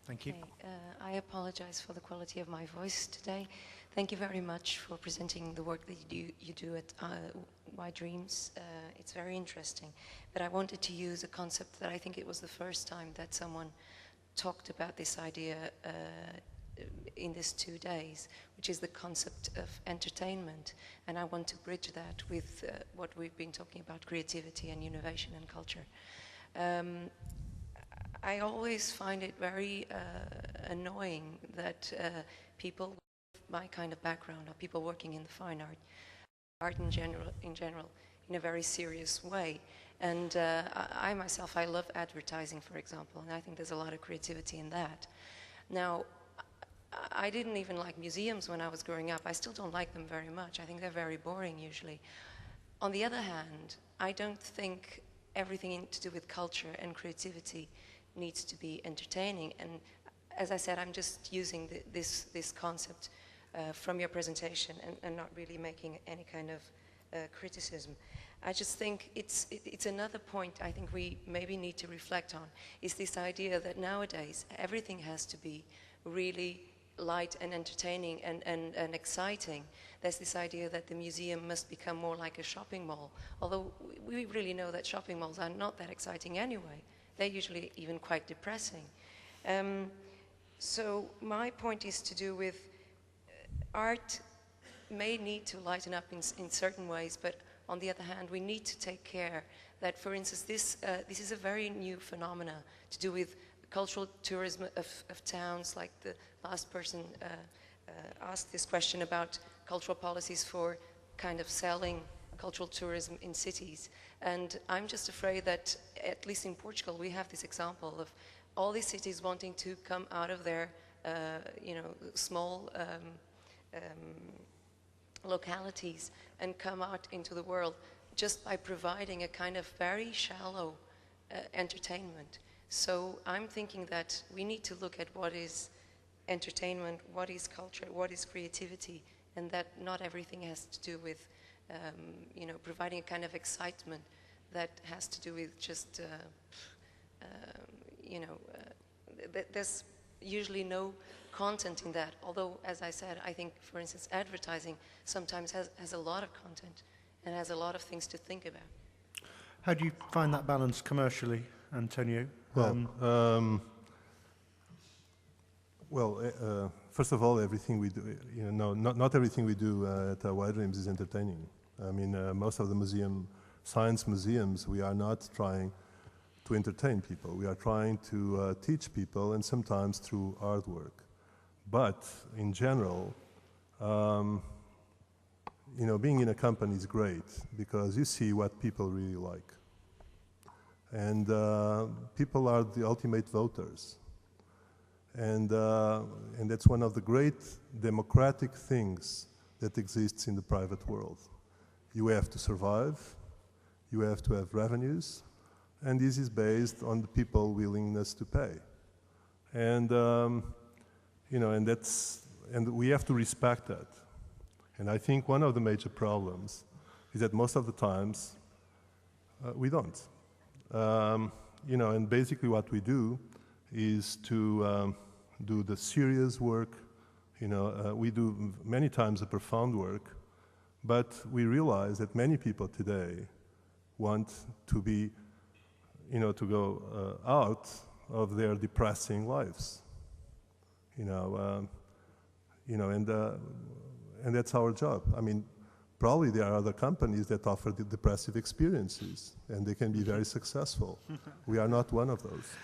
Thank you. Okay, I apologize for the quality of my voice today. Thank you very much for presenting the work that you do at Why Dreams. It's very interesting. But I wanted to use a concept that I think it was the first time that someone talked about this idea in these 2 days, which is the concept of entertainment. And I want to bridge that with what we've been talking about, creativity and innovation and culture. I always find it very annoying that people with my kind of background, or people working in the fine art in general, in a very serious way. And I myself, I love advertising, for example, and I think there's a lot of creativity in that. Now, I didn't even like museums when I was growing up. I still don't like them very much. I think they're very boring usually. On the other hand, I don't think everything to do with culture and creativity needs to be entertaining. And as I said, I'm just using this concept from your presentation and not really making any kind of criticism. I just think it's another point I think we maybe need to reflect on, is this idea that nowadays everything has to be really light and entertaining and exciting. There's this idea that the museum must become more like a shopping mall, although we really know that shopping malls are not that exciting anyway. They're usually even quite depressing. So my point is to do with art may need to lighten up in certain ways, but on the other hand, we need to take care that, for instance, this is a very new phenomena to do with cultural tourism of towns. Like the last person asked this question about cultural policies for kind of selling cultural tourism in cities. And I'm just afraid that, at least in Portugal, we have this example of all these cities wanting to come out of their small localities and come out into the world just by providing a kind of very shallow entertainment. So I'm thinking that we need to look at what is entertainment, what is culture, what is creativity, and that not everything has to do with providing a kind of excitement that has to do with just, there's usually no content in that. Although, as I said, I think, for instance, advertising sometimes has a lot of content and has a lot of things to think about. How do you find that balance commercially, Antonio? Well, first of all, everything we do, not everything we do at Why Dreams is entertaining. I mean, most of the science museums, we are not trying to entertain people. We are trying to teach people, and sometimes through artwork. But in general, being in a company is great because you see what people really like. And people are the ultimate voters. And that's one of the great democratic things that exists in the private world. You have to survive, you have to have revenues, and this is based on the people's willingness to pay. And and we have to respect that. And I think one of the major problems is that most of the times we don't. And basically what we do is to do the serious work. We do many times the profound work, but we realize that many people today want to be, to go out of their depressing lives. And that's our job. I mean, probably there are other companies that offer the depressive experiences, and they can be very successful. We are not one of those.